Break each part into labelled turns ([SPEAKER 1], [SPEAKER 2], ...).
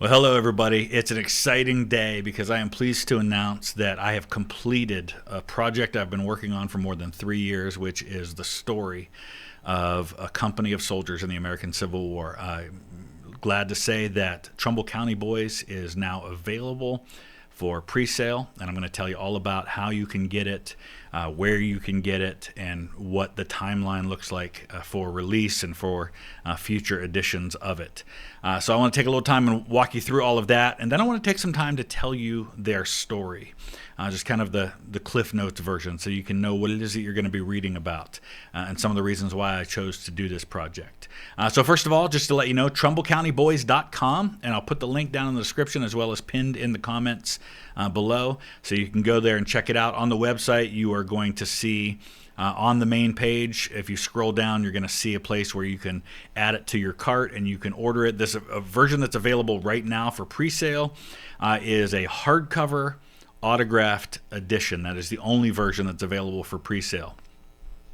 [SPEAKER 1] Well, hello, everybody. It's an exciting day because I am pleased to announce that I have completed a project I've been working on for more than 3 years, which is the story of a company of soldiers in the American Civil War. I'm glad to say that Trumbull County Boys is now available for pre-sale, and I'm going to tell you all about how you can get it, where you can get it, and what the timeline looks like for release and for future editions of it. So I want to take a little time and walk you through all of that, and then I want to take some time to tell you their story, just kind of the Cliff Notes version, so you can know what it is that you're going to be reading about, and some of the reasons why I chose to do this project. So first of all, just to let you know, TrumbleCountyBoys.com, and I'll put the link down in the description as well as pinned in the comments below, so you can go there and check it out. On the website, you are going to see on the main page, if you scroll down, you're going to see a place where you can add it to your cart and you can order it. This a version that's available right now for pre-sale is a hardcover autographed edition. That is the only version that's available for pre-sale.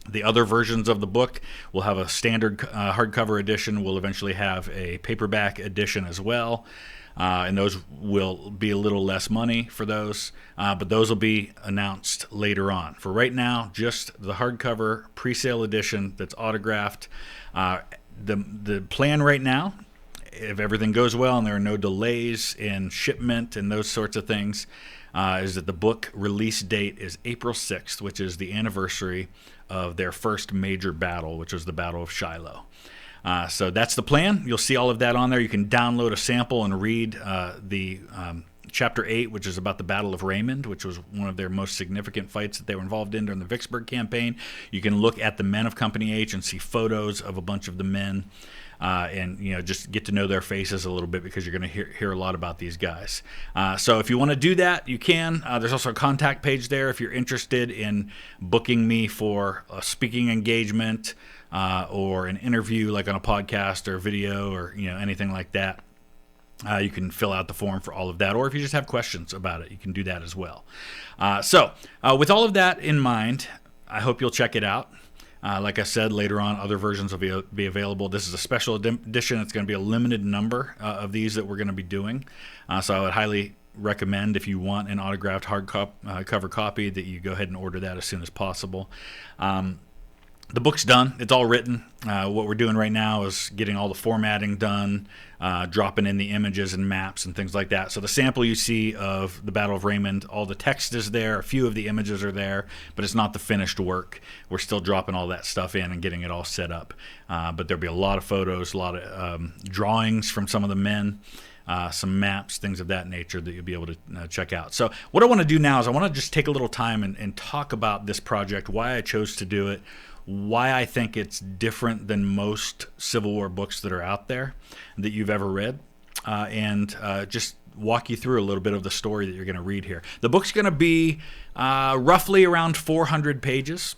[SPEAKER 1] The other versions of the book will have a standard hardcover edition. We'll eventually have a paperback edition as well. And those will be a little less money for those, but those will be announced later on. For right now, just the hardcover pre-sale edition that's autographed. The plan right now, if everything goes well and there are no delays in shipment and those sorts of things, is that the book release date is April 6th, which is the anniversary of their first major battle, which was the Battle of Shiloh. So that's the plan. You'll see all of that on there. You can download a sample and read the Chapter 8, which is about the Battle of Raymond, which was one of their most significant fights that they were involved in during the Vicksburg campaign. You can look at the men of Company H and see photos of a bunch of the men and just get to know their faces a little bit, because you're going to hear a lot about these guys. So if you want to do that, you can. There's also a contact page there if you're interested in booking me for a speaking engagement, or an interview like on a podcast or video or anything like that. You can fill out the form for all of that, or if you just have questions about it, you can do that as well. So with all of that in mind, I hope you'll check it out. Like I said, later on, other versions will be available. This is a special edition. It's going to be a limited number of these that we're going to be doing. So I would highly recommend, if you want an autographed hardcover copy, that you go ahead and order that as soon as possible. The book's done. It's all written. What we're doing right now is getting all the formatting done, dropping in the images and maps and things like that. So the sample you see of the Battle of Raymond, all the text is there. A few of the images are there, but it's not the finished work. We're still dropping all that stuff in and getting it all set up. But there'll be a lot of photos, a lot of drawings from some of the men, some maps, things of that nature that you'll be able to check out. So what I want to do now is I want to just take a little time and talk about this project, why I chose to do it, why I think it's different than most Civil War books that are out there that you've ever read, and just walk you through a little bit of the story that you're going to read here. The book's going to be roughly around 400 pages.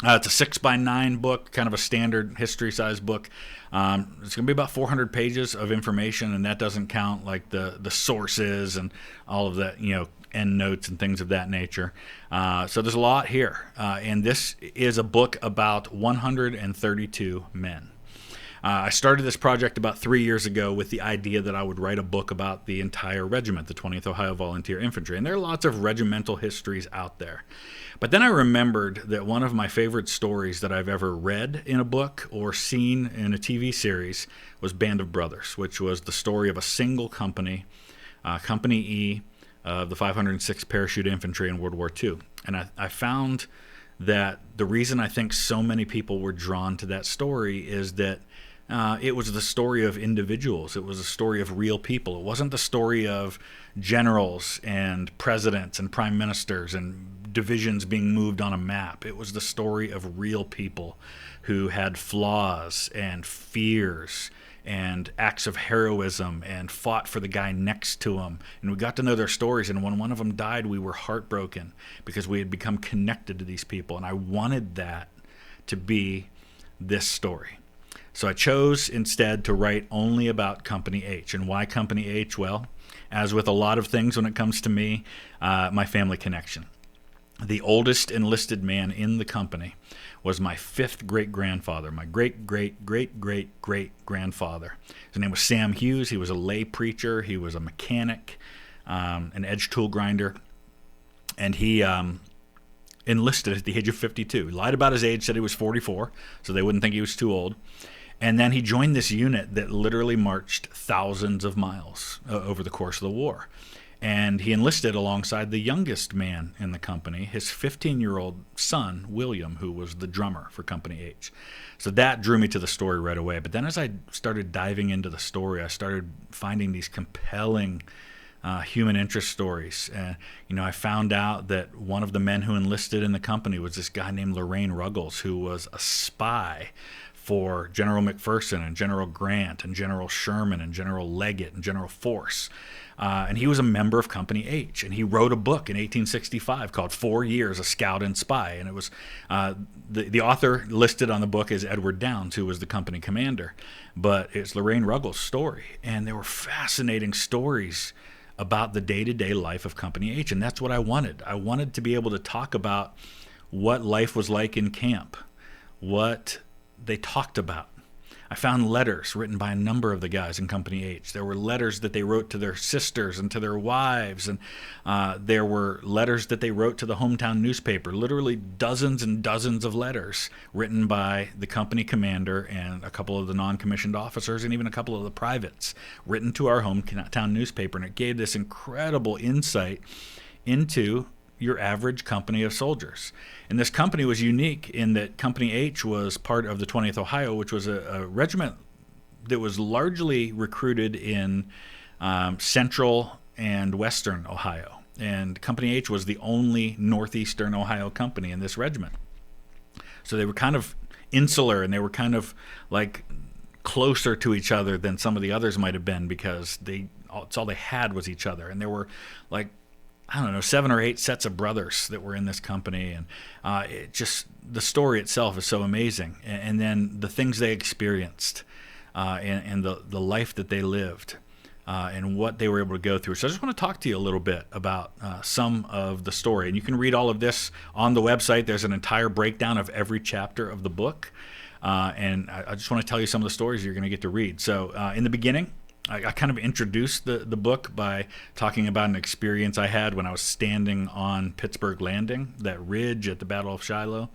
[SPEAKER 1] It's a 6x9 book, kind of a standard history-sized book. It's going to be about 400 pages of information, and that doesn't count like the sources and all of that, end notes and things of that nature. So there's a lot here, and this is a book about 132 men. I started this project about 3 years ago with the idea that I would write a book about the entire regiment, the 20th Ohio Volunteer Infantry, and there are lots of regimental histories out there. But then I remembered that one of my favorite stories that I've ever read in a book or seen in a TV series was Band of Brothers, which was the story of a single company, Company E, of the 506th Parachute Infantry in World War II. And I found that the reason I think so many people were drawn to that story is that it was the story of individuals. It was a story of real people. It wasn't the story of generals and presidents and prime ministers and divisions being moved on a map. It was the story of real people who had flaws and fears and acts of heroism and fought for the guy next to him. And we got to know their stories, and when one of them died, we were heartbroken because we had become connected to these people, and I wanted that to be this story. So I chose instead to write only about Company H. And why Company H? Well, as with a lot of things when it comes to me, my family connection. The oldest enlisted man in the company was my fifth great-grandfather, my great-great-great-great-great-grandfather. His name was Sam Hughes. He was a lay preacher. He was a mechanic, an edge tool grinder, and he enlisted at the age of 52. He lied about his age, said he was 44, so they wouldn't think he was too old. And then he joined this unit that literally marched thousands of miles over the course of the war. And he enlisted alongside the youngest man in the company, his 15-year-old son, William, who was the drummer for Company H. So that drew me to the story right away. But then as I started diving into the story, I started finding these compelling human interest stories. I found out that one of the men who enlisted in the company was this guy named Lorraine Ruggles, who was a spy for General McPherson and General Grant and General Sherman and General Leggett and General Force. And he was a member of Company H, and he wrote a book in 1865 called 4 Years, A Scout and Spy. And it was the author listed on the book is Edward Downes, who was the company commander. But it's Lorraine Ruggles' story, and there were fascinating stories about the day-to-day life of Company H, and that's what I wanted. I wanted to be able to talk about what life was like in camp, what they talked about. I found letters written by a number of the guys in Company H. There were letters that they wrote to their sisters and to their wives, and there were letters that they wrote to the hometown newspaper, literally dozens and dozens of letters written by the company commander and a couple of the non-commissioned officers and even a couple of the privates written to our hometown newspaper. And it gave this incredible insight into your average company of soldiers. And this company was unique in that Company H was part of the 20th Ohio, which was a regiment that was largely recruited in central and western Ohio. And Company H was the only northeastern Ohio company in this regiment. So they were kind of insular, and they were kind of like closer to each other than some of the others might have been, because it's all they had was each other. And there were like, I don't know, 7 or 8 sets of brothers that were in this company, and the story itself is so amazing. And then the things they experienced, and the life that they lived, and what they were able to go through. So I just want to talk to you a little bit about some of the story. And you can read all of this on the website. There's an entire breakdown of every chapter of the book. And I just want to tell you some of the stories you're going to get to read. So in the beginning, I kind of introduced the book by talking about an experience I had when I was standing on Pittsburgh Landing, that ridge at the Battle of Shiloh,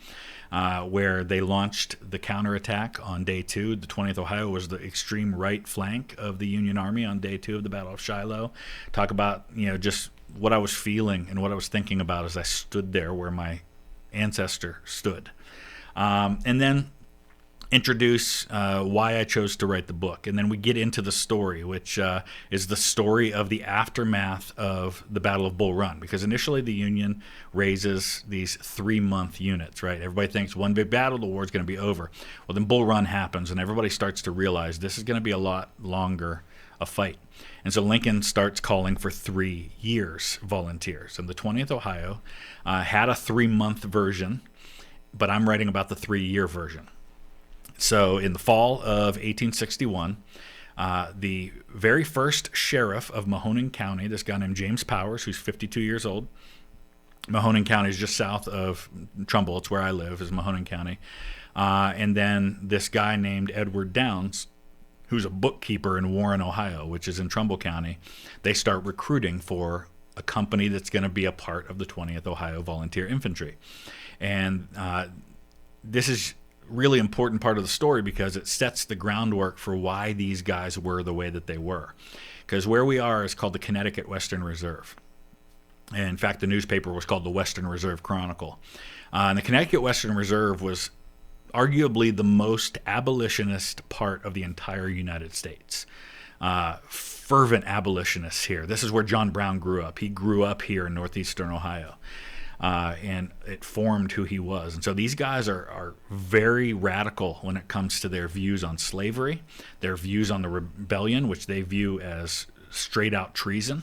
[SPEAKER 1] where they launched the counterattack on day 2. The 20th Ohio was the extreme right flank of the Union Army on day 2 of the Battle of Shiloh. Talk about, just what I was feeling and what I was thinking about as I stood there where my ancestor stood. And then introduce why I chose to write the book. And then we get into the story, which is the story of the aftermath of the Battle of Bull Run. Because initially the Union raises these 3-month units, right? Everybody thinks one big battle, the war's going to be over. Well, then Bull Run happens, and everybody starts to realize this is going to be a lot longer a fight. And so Lincoln starts calling for 3 years volunteers. And the 20th Ohio had a 3-month version, but I'm writing about the 3-year version. So in the fall of 1861, the very first sheriff of Mahoning County, this guy named James Powers, who's 52 years old. Mahoning County is just south of Trumbull. It's where I live, is Mahoning County. And then this guy named Edward Downes, who's a bookkeeper in Warren, Ohio, which is in Trumbull County. They start recruiting for a company that's going to be a part of the 20th Ohio Volunteer Infantry. And this is really important part of the story because it sets the groundwork for why these guys were the way that they were. Because where we are is called the Connecticut Western Reserve. And in fact, the newspaper was called the Western Reserve Chronicle. And the Connecticut Western Reserve was arguably the most abolitionist part of the entire United States. Fervent abolitionists here. This is where John Brown grew up. He grew up here in northeastern Ohio. And it formed who he was. And so these guys are very radical when it comes to their views on slavery, their views on the rebellion, which they view as straight out treason.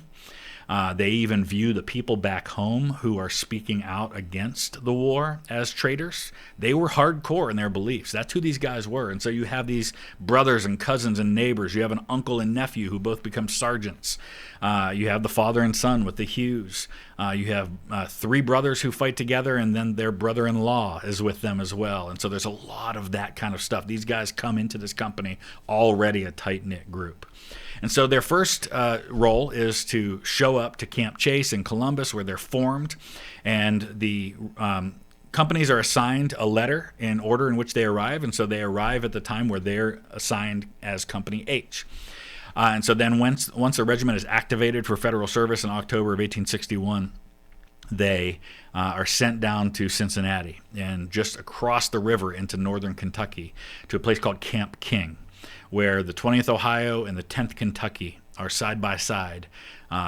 [SPEAKER 1] They even view the people back home who are speaking out against the war as traitors. They were hardcore in their beliefs. That's who these guys were. And so you have these brothers and cousins and neighbors. You have an uncle and nephew who both become sergeants. You have the father and son with the Hughes. You have 3 brothers who fight together, and then their brother-in-law is with them as well. And so there's a lot of that kind of stuff. These guys come into this company already a tight-knit group. And so their first role is to show up to Camp Chase in Columbus, where they're formed, and the companies are assigned a letter in order in which they arrive, and so they arrive at the time where they're assigned as Company H. And so then once the regiment is activated for federal service in October of 1861, they are sent down to Cincinnati and just across the river into northern Kentucky to a place called Camp King, where the 20th Ohio and the 10th Kentucky are side by side,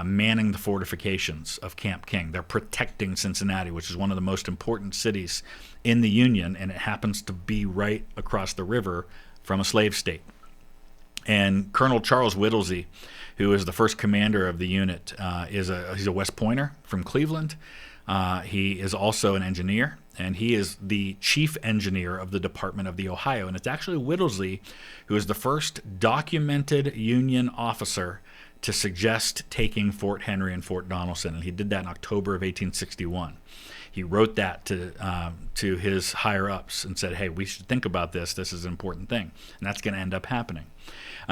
[SPEAKER 1] manning the fortifications of Camp King. They're protecting Cincinnati, which is one of the most important cities in the Union, and it happens to be right across the river from a slave state. And Colonel Charles Whittlesey, who is the first commander of the unit, he's a West Pointer from Cleveland. He is also an engineer, and he is the chief engineer of the Department of the Ohio. And it's actually Whittlesey who is the first documented Union officer to suggest taking Fort Henry and Fort Donelson, and he did that in October of 1861. He wrote that to his higher-ups and said, hey, we should think about this. This is an important thing. And that's going to end up happening.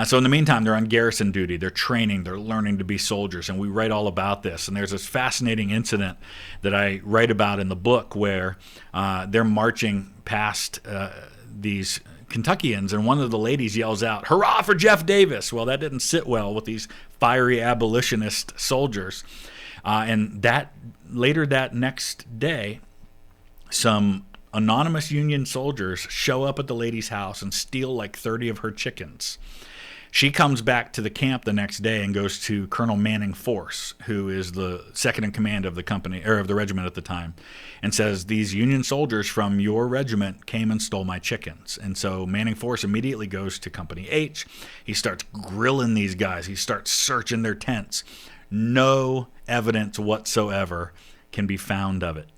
[SPEAKER 1] So in the meantime, they're on garrison duty. They're training. They're learning to be soldiers. And we write all about this. And there's this fascinating incident that I write about in the book where they're marching past these Kentuckians, and one of the ladies yells out, "Hurrah for Jeff Davis!" Well, that didn't sit well with these fiery abolitionist soldiers. And later that next day, some anonymous Union soldiers show up at the lady's house and steal like 30 of her chickens. She comes back to the camp the next day and goes to Colonel Manning Force, who is the second in command of the company or of the regiment at the time, and says, these Union soldiers from your regiment came and stole my chickens. And so Manning Force immediately goes to Company H. He starts grilling these guys. He starts searching their tents. No evidence whatsoever can be found of it.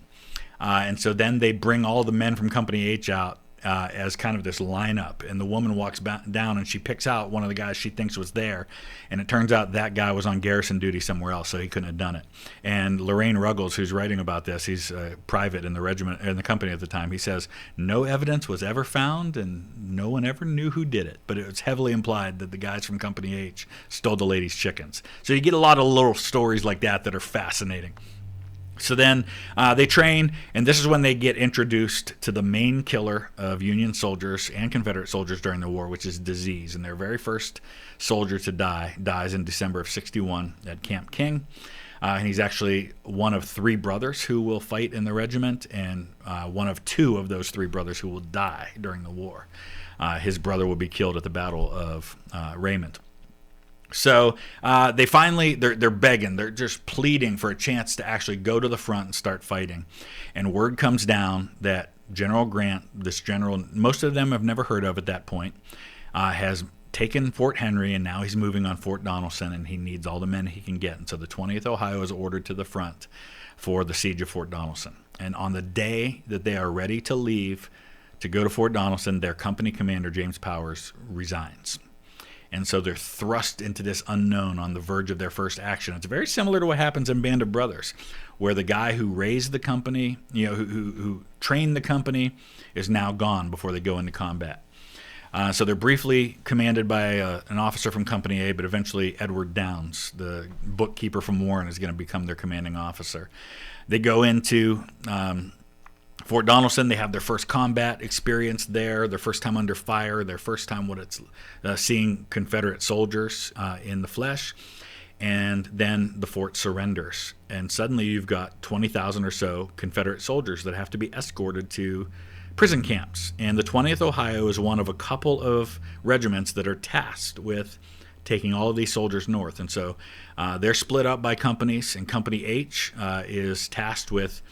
[SPEAKER 1] And so then they bring all the men from Company H out as kind of this lineup, and the woman walks down and she picks out one of the guys she thinks was there, and it turns out that guy was on garrison duty somewhere else, so he couldn't have done it. And Lorraine Ruggles, who's writing about this, he's a private in the regiment, in the company at the time, he says, no evidence was ever found and no one ever knew who did it, but it was heavily implied that the guys from Company H stole the lady's chickens. So you get a lot of little stories like that that are fascinating. So then they train, and this is when they get introduced to the main killer of Union soldiers and Confederate soldiers during the war, which is disease. And their very first soldier to dies in December of 61 at Camp King. And he's actually one of 3 brothers who will fight in the regiment, and one of 2 of those 3 brothers who will die during the war. His brother will be killed at the Battle of Raymond. So they finally, they're begging, they're just pleading for a chance to actually go to the front and start fighting. And word comes down that General Grant, this general, most of them have never heard of at that point, has taken Fort Henry, and now he's moving on Fort Donelson, and he needs all the men he can get. And so the 20th Ohio is ordered to the front for the siege of Fort Donelson. And on the day that they are ready to leave to go to Fort Donelson, their company commander, James Powers, resigns. And so they're thrust into this unknown on the verge of their first action. It's very similar to what happens in Band of Brothers, where the guy who raised the company, who trained the company, is now gone before they go into combat. So they're briefly commanded by an officer from Company A, but eventually Edward Downs, the bookkeeper from Warren, is going to become their commanding officer. They go into Fort Donelson. They have their first combat experience there, their first time under fire, their first time seeing Confederate soldiers in the flesh, and then the fort surrenders. And suddenly you've got 20,000 or so Confederate soldiers that have to be escorted to prison camps. And the 20th Ohio is one of a couple of regiments that are tasked with taking all of these soldiers north. And so they're split up by companies, and Company H is tasked with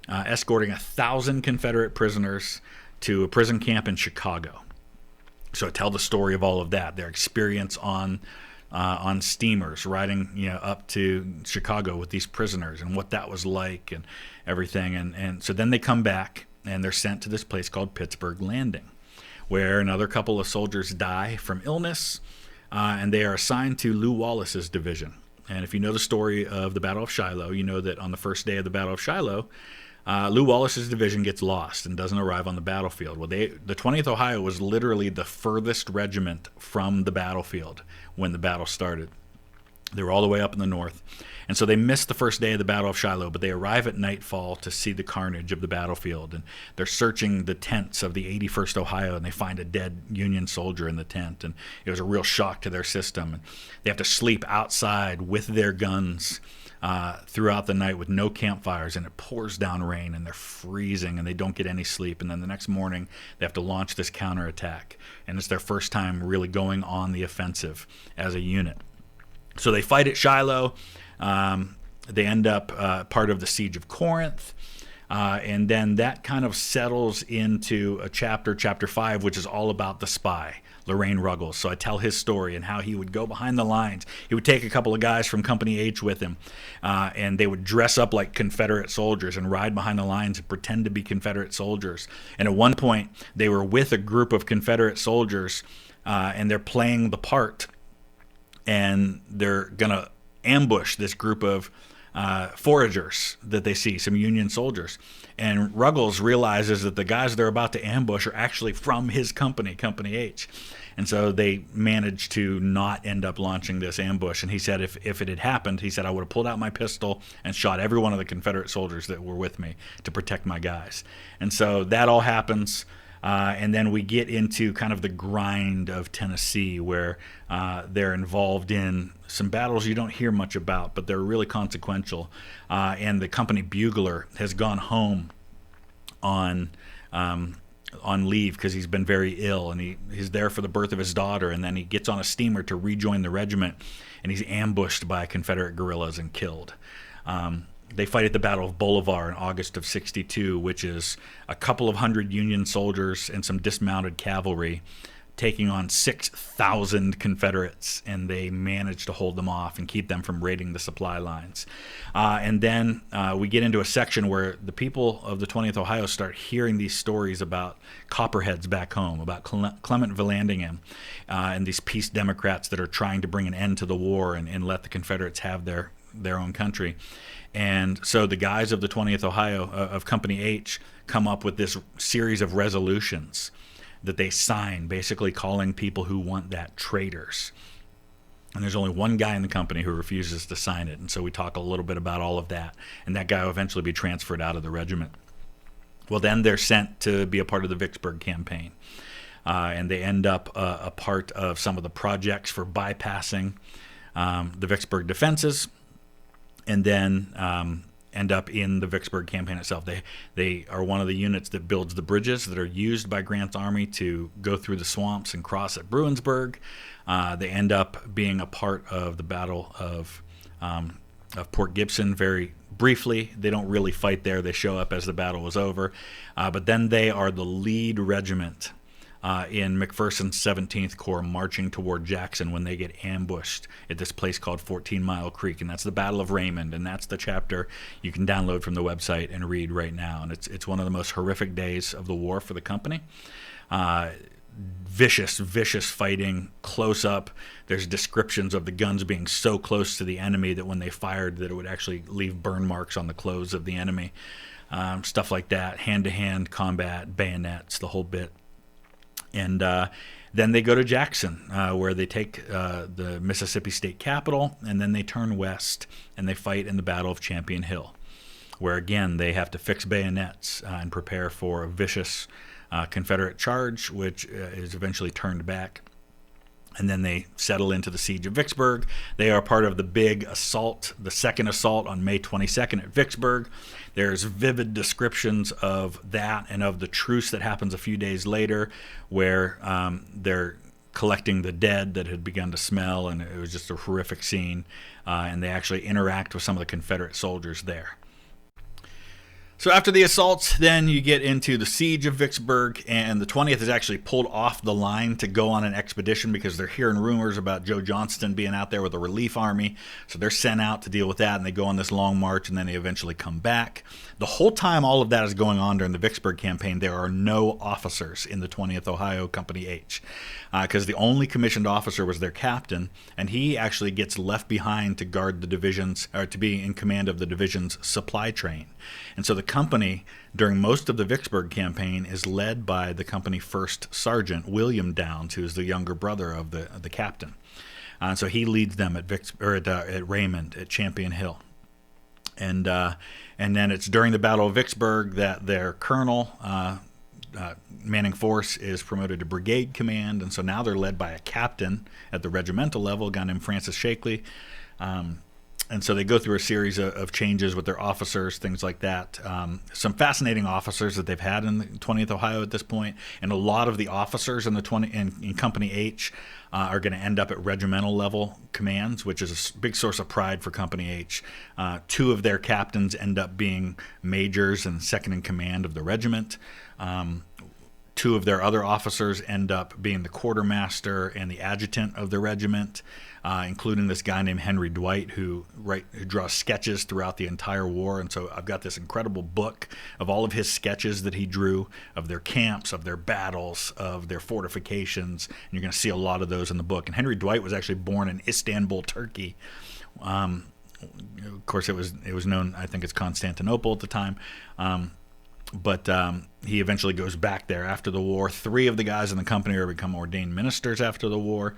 [SPEAKER 1] escorting 1,000 Confederate prisoners to a prison camp in Chicago. So I tell the story of all of that, their experience on on steamers, riding up to Chicago with these prisoners and what that was like and everything. And so then they come back and they're sent to this place called Pittsburgh Landing, where another couple of soldiers die from illness, and they are assigned to Lew Wallace's division. And if you know the story of the Battle of Shiloh, you know that on the first day of the Battle of Shiloh, Lew Wallace's division gets lost and doesn't arrive on the battlefield. Well, the 20th Ohio was literally the furthest regiment from the battlefield when the battle started. They were all the way up in the north. And so they missed the first day of the Battle of Shiloh, but they arrive at nightfall to see the carnage of the battlefield. And they're searching the tents of the 81st Ohio, and they find a dead Union soldier in the tent. And it was a real shock to their system. And they have to sleep outside with their guns throughout the night with no campfires, and it pours down rain, and they're freezing, and they don't get any sleep. And then the next morning, they have to launch this counterattack. And it's their first time really going on the offensive as a unit. So they fight at Shiloh. They end up part of the Siege of Corinth. And then that kind of settles into a chapter 5, which is all about the spy, Lorraine Ruggles. So I tell his story and how he would go behind the lines. He would take a couple of guys from Company H with him, and they would dress up like Confederate soldiers and ride behind the lines and pretend to be Confederate soldiers. And at one point, they were with a group of Confederate soldiers, and they're playing the part, and they're going to ambush this group of foragers that they see, some Union soldiers. And Ruggles realizes that the guys they're about to ambush are actually from his company, Company H. And so they managed to not end up launching this ambush. And he said if it had happened, he said, I would have pulled out my pistol and shot every one of the Confederate soldiers that were with me to protect my guys. And so that all happens. And then we get into kind of the grind of Tennessee, where they're involved in some battles you don't hear much about, but they're really consequential. And the company bugler has gone home on leave because he's been very ill, and he's there for the birth of his daughter, and then he gets on a steamer to rejoin the regiment, and he's ambushed by Confederate guerrillas and killed. They fight at the Battle of Bolivar in August of '62, which is a couple of hundred Union soldiers and some dismounted cavalry taking on 6,000 Confederates, and they manage to hold them off and keep them from raiding the supply lines. And then we get into a section where the people of the 20th Ohio start hearing these stories about Copperheads back home, about Clement Vallandigham, and these peace Democrats that are trying to bring an end to the war and let the Confederates have their own country. And so the guys of the 20th Ohio, of Company H, come up with this series of resolutions that they sign, basically calling people who want that traitors. And there's only one guy in the company who refuses to sign it. And so we talk a little bit about all of that. And that guy will eventually be transferred out of the regiment. Well, then they're sent to be a part of the Vicksburg campaign. And they end up a part of some of the projects for bypassing the Vicksburg defenses, and then end up in the Vicksburg campaign itself. They are one of the units that builds the bridges that are used by Grant's army to go through the swamps and cross at Bruinsburg. They end up being a part of the Battle of Port Gibson very briefly. They don't really fight there. They show up as the battle was over. But then they are the lead regiment in McPherson's 17th Corps marching toward Jackson when they get ambushed at this place called 14 Mile Creek. And that's the Battle of Raymond, and that's the chapter you can download from the website and read right now. And it's one of the most horrific days of the war for the company. Vicious fighting, close up. There's descriptions of the guns being so close to the enemy that when they fired that it would actually leave burn marks on the clothes of the enemy. Stuff like that, hand-to-hand combat, bayonets, the whole bit. And then they go to Jackson, where they take the Mississippi State Capitol, and then they turn west, and they fight in the Battle of Champion Hill, where, again, they have to fix bayonets and prepare for a vicious Confederate charge, which is eventually turned back. And then they settle into the Siege of Vicksburg. They are part of the big assault, the second assault on May 22nd at Vicksburg. There's vivid descriptions of that and of the truce that happens a few days later, where they're collecting the dead that had begun to smell, and it was just a horrific scene. And they actually interact with some of the Confederate soldiers there. So after the assaults, then you get into the siege of Vicksburg, and the 20th is actually pulled off the line to go on an expedition because they're hearing rumors about Joe Johnston being out there with a relief army. So they're sent out to deal with that, and they go on this long march, and then they eventually come back. The whole time all of that is going on during the Vicksburg campaign, there are no officers in the 20th Ohio Company H, because the only commissioned officer was their captain, and he actually gets left behind to guard the divisions, or to be in command of the division's supply train. And so the company, during most of the Vicksburg campaign, is led by the company first sergeant, William Downs, who is the younger brother of the captain. So he leads them at Raymond, at Champion Hill. And then it's during the Battle of Vicksburg that their colonel, Manning Force, is promoted to brigade command, and so now they're led by a captain at the regimental level, a guy named Francis Shakely. And so they go through a series of changes with their officers, things like that. Some fascinating officers that they've had in the 20th Ohio at this point, and a lot of the officers in in Company H are going to end up at regimental level commands, which is a big source of pride for Company H. Two of their captains end up being majors and second in command of the regiment. Two of their other officers end up being the quartermaster and the adjutant of the regiment, including this guy named Henry Dwight, who draws sketches throughout the entire war. And so I've got this incredible book of all of his sketches that he drew of their camps, of their battles, of their fortifications. And you're going to see a lot of those in the book. And Henry Dwight was actually born in Istanbul, Turkey. Of course, it was known, I think it's Constantinople at the time. But he eventually goes back there after the war. Three of the guys in the company are become ordained ministers after the war.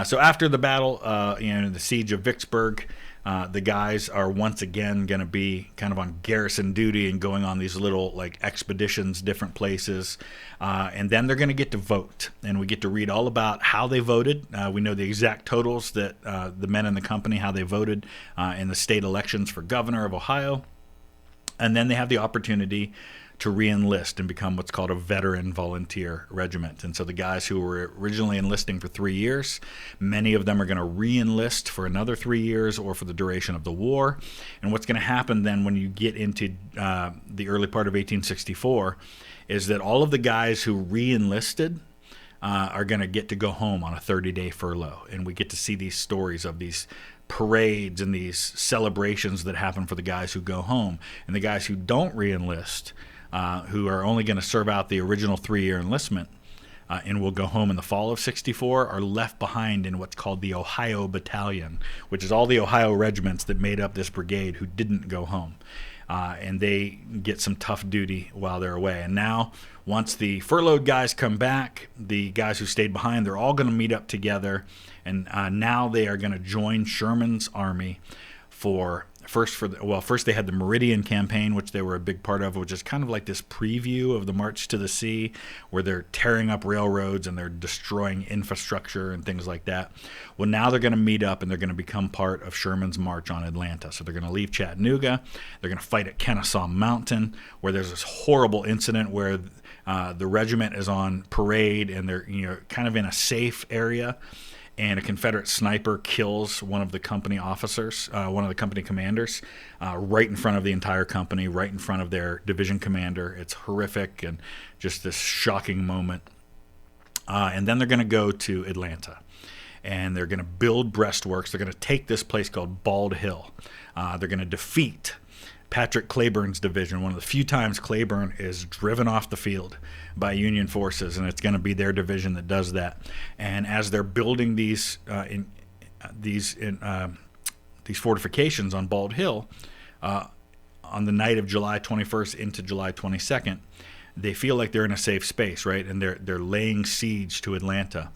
[SPEAKER 1] So after the battle, the siege of Vicksburg, the guys are once again going to be kind of on garrison duty and going on these little expeditions, different places. And then they're going to get to vote. And we get to read all about how they voted. We know the exact totals that the men in the company, how they voted in the state elections for governor of Ohio. And then they have the opportunity to re-enlist and become what's called a veteran volunteer regiment. And so the guys who were originally enlisting for 3 years, many of them are going to re-enlist for another 3 years or for the duration of the war. And what's going to happen then when you get into the early part of 1864 is that all of the guys who re-enlisted are going to get to go home on a 30-day furlough. And we get to see these stories of these parades and these celebrations that happen for the guys who go home. And the guys who don't re-enlist, who are only going to serve out the original 3-year enlistment and will go home in the fall of 64, are left behind in what's called the Ohio Battalion, which is all the Ohio regiments that made up this brigade who didn't go home. And they get some tough duty while they're away. And now, once the furloughed guys come back, the guys who stayed behind, they're all going to meet up together. And now they are going to join Sherman's army first they had the Meridian campaign, which they were a big part of, which is kind of like this preview of the March to the Sea, where they're tearing up railroads and they're destroying infrastructure and things like that. Well, now they're going to meet up and they're going to become part of Sherman's march on Atlanta. So they're going to leave Chattanooga. They're going to fight at Kennesaw Mountain, where there's this horrible incident where the regiment is on parade and they're kind of in a safe area. And a Confederate sniper kills one of the company officers, one of the company commanders, right in front of the entire company, right in front of their division commander. It's horrific and just this shocking moment. And then they're going to go to Atlanta. And they're going to build breastworks. They're going to take this place called Bald Hill. They're going to defeat Patrick Cleburne's division, one of the few times Cleburne is driven off the field by Union forces, and it's going to be their division that does that. And as they're building these fortifications on Bald Hill, on the night of July 21st into July 22nd, they feel like they're in a safe space, right? And they're laying siege to Atlanta,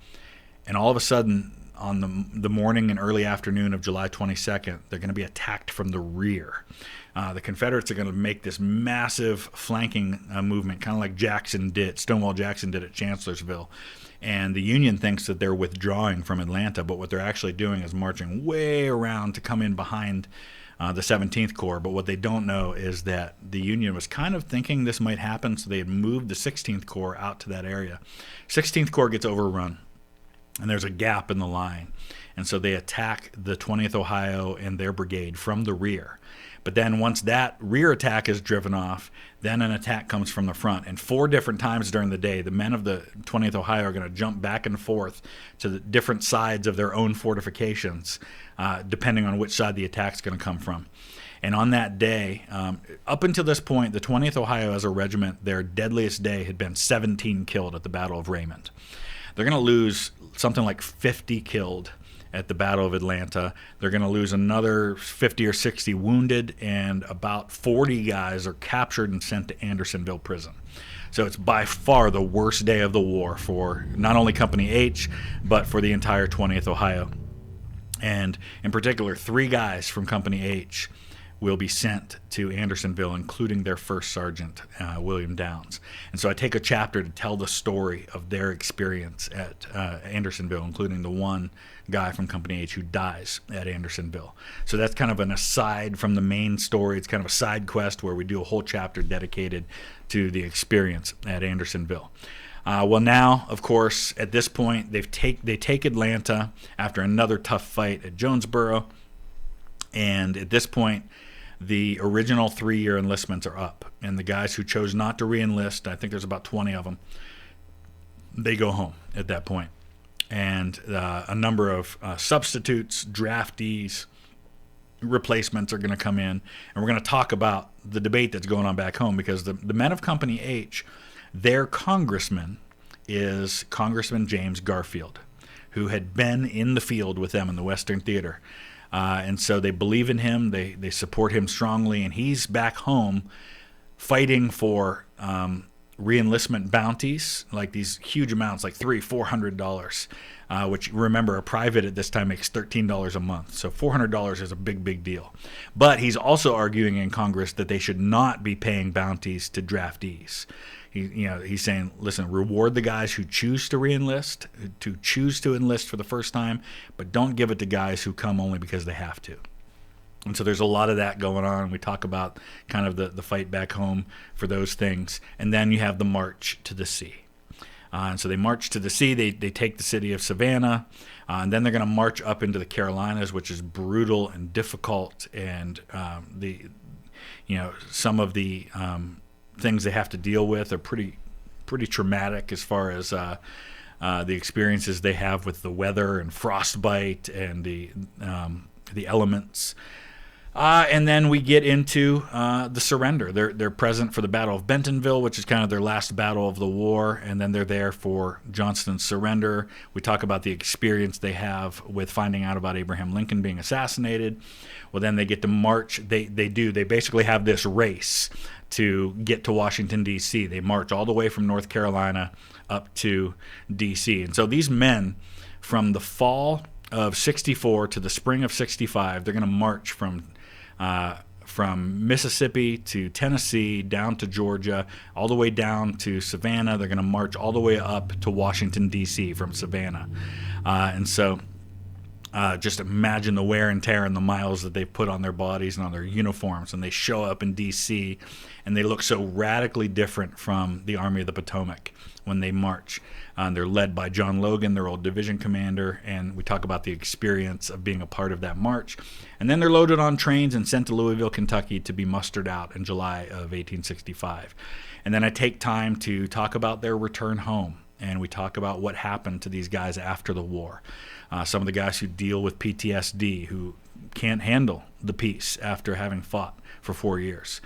[SPEAKER 1] and all of a sudden, on the morning and early afternoon of July 22nd, they're going to be attacked from the rear. The Confederates are going to make this massive flanking movement, kind of like Stonewall Jackson did at Chancellorsville. And the Union thinks that they're withdrawing from Atlanta, but what they're actually doing is marching way around to come in behind the 17th Corps. But what they don't know is that the Union was kind of thinking this might happen, so they had moved the 16th Corps out to that area. 16th Corps gets overrun. and there's a gap in the line. And so they attack the 20th Ohio and their brigade from the rear. But then once that rear attack is driven off, then an attack comes from the front. And 4 different times during the day, the men of the 20th Ohio are going to jump back and forth to the different sides of their own fortifications, depending on which side the attack's going to come from. And on that day, up until this point, the 20th Ohio as a regiment, their deadliest day had been 17 killed at the Battle of Raymond. They're going to lose something like 50 killed at the Battle of Atlanta. They're going to lose another 50 or 60 wounded, and about 40 guys are captured and sent to Andersonville prison. So it's by far the worst day of the war for not only Company H, but for the entire 20th Ohio. And in particular, 3 guys from Company H will be sent to Andersonville, including their first sergeant, William Downs. And so I take a chapter to tell the story of their experience at Andersonville, including the one guy from Company H who dies at Andersonville. So that's kind of an aside from the main story. It's kind of a side quest where we do a whole chapter dedicated to the experience at Andersonville. Well, now, of course, at this point, they take Atlanta after another tough fight at Jonesboro. And at this point, the original 3-year enlistments are up. And the guys who chose not to re-enlist, I think there's about 20 of them, they go home at that point. And a number of substitutes, draftees, replacements are going to come in. And we're going to talk about the debate that's going on back home, because the men of Company H, their congressman is Congressman James Garfield, who had been in the field with them in the Western Theater. And so they believe in him, they support him strongly, and he's back home fighting for re-enlistment bounties, like these huge amounts, like $300-400, which, remember, a private at this time makes $13 a month. So $400 is a big deal. But he's also arguing in Congress that they should not be paying bounties to draftees. He's saying, listen, reward the guys who choose to re-enlist, to choose to enlist for the first time, but don't give it to guys who come only because they have to. And so there's a lot of that going on. We talk about kind of the fight back home for those things. And then you have the march to the sea. And so they march to the sea. They take the city of Savannah. And then they're going to march up into the Carolinas, which is brutal and difficult. And some of the things they have to deal with are pretty traumatic, as far as the experiences they have with the weather and frostbite and the elements. And then we get into the surrender. They're present for the Battle of Bentonville, which is kind of their last battle of the war, and then they're there for Johnston's surrender. We talk about the experience they have with finding out about Abraham Lincoln being assassinated. Well, then they get to march. They basically have this race to get to Washington, D.C. They march all the way from North Carolina up to D.C. And so these men, from the fall of 64 to the spring of 65, they're going to march from Mississippi to Tennessee, down to Georgia, all the way down to Savannah. They're going to march all the way up to Washington, D.C. from Savannah. And so just imagine the wear and tear and the miles that they put on their bodies and on their uniforms. And they show up in D.C., and they look so radically different from the Army of the Potomac when they march. They're led by John Logan, their old division commander, and we talk about the experience of being a part of that march. And then they're loaded on trains and sent to Louisville, Kentucky to be mustered out in July of 1865. And then I take time to talk about their return home, and we talk about what happened to these guys after the war. Some of the guys who deal with PTSD, who can't handle the peace after having fought for 4 years.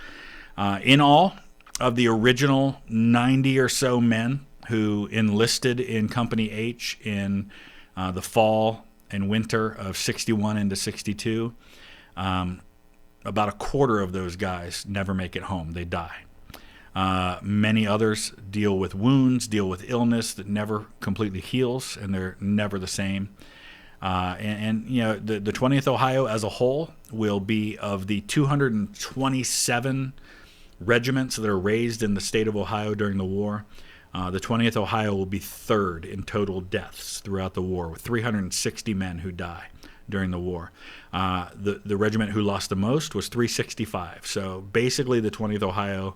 [SPEAKER 1] In all, of the original 90 or so men who enlisted in Company H in the fall and winter of 61 into 62, about a quarter of those guys never make it home. They die. Many others deal with wounds, deal with illness that never completely heals, and they're never the same. The 20th Ohio as a whole will be, of the 227 regiments that are raised in the state of Ohio during the war, the 20th Ohio will be third in total deaths throughout the war, with 360 men who die during the war. The regiment who lost the most was 365. So basically the 20th Ohio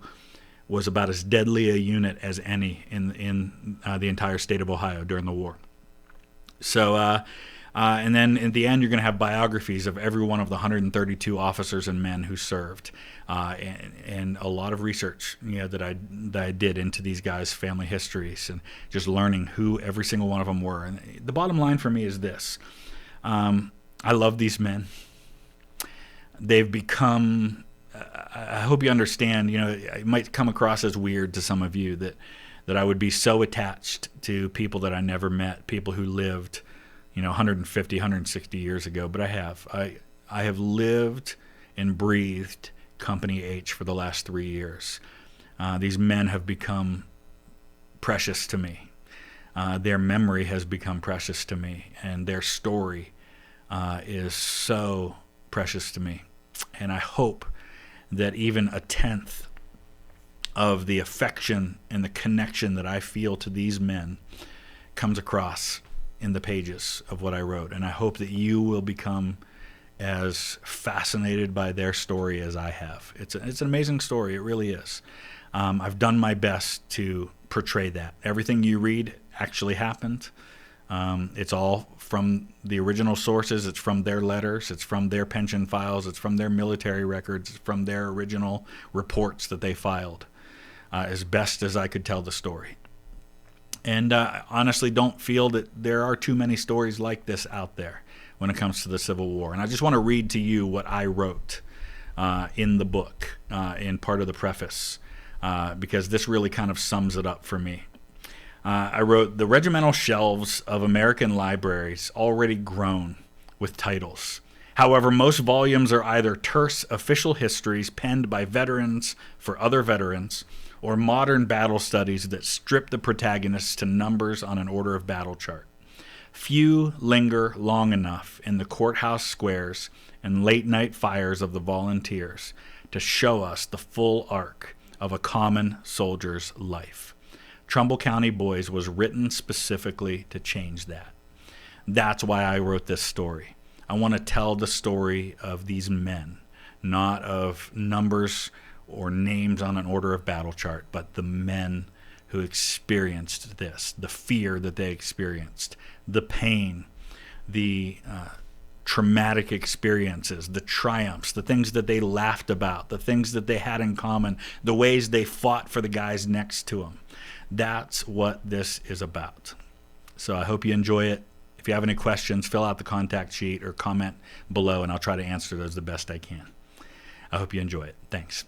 [SPEAKER 1] was about as deadly a unit as any in the entire state of Ohio during the war. And then in the end, you're going to have biographies of every one of the 132 officers and men who served, and a lot of research, that I did into these guys' family histories, and just learning who every single one of them were. And the bottom line for me is this: I love these men. They've become. I hope you understand. It might come across as weird to some of you that I would be so attached to people that I never met, people who lived 150, 160 years ago, but I have. I have lived and breathed Company H for the last 3 years. These men have become precious to me. Their memory has become precious to me, and their story is so precious to me. And I hope that even a tenth of the affection and the connection that I feel to these men comes across in the pages of what I wrote. And I hope that you will become as fascinated by their story as I have. It's an amazing story. It really is. I've done my best to portray that. Everything you read actually happened. It's all from the original sources. It's from their letters. It's from their pension files. It's from their military records. It's from their original reports that they filed, as best as I could tell the story. And I honestly don't feel that there are too many stories like this out there when it comes to the Civil War. And I just want to read to you what I wrote in the book, in part of the preface, because this really kind of sums it up for me. I wrote, "The regimental shelves of American libraries already groan with titles. However, most volumes are either terse official histories penned by veterans for other veterans, or modern battle studies that strip the protagonists to numbers on an order of battle chart. Few linger long enough in the courthouse squares and late-night fires of the volunteers to show us the full arc of a common soldier's life. Trumbull County Boys was written specifically to change that." That's why I wrote this story. I want to tell the story of these men, not of numbers or names on an order of battle chart, but the men who experienced this, the fear that they experienced, the pain, the traumatic experiences, the triumphs, the things that they laughed about, the things that they had in common, the ways they fought for the guys next to them. That's what this is about. So I hope you enjoy it. If you have any questions, fill out the contact sheet or comment below, and I'll try to answer those the best I can. I hope you enjoy it. Thanks.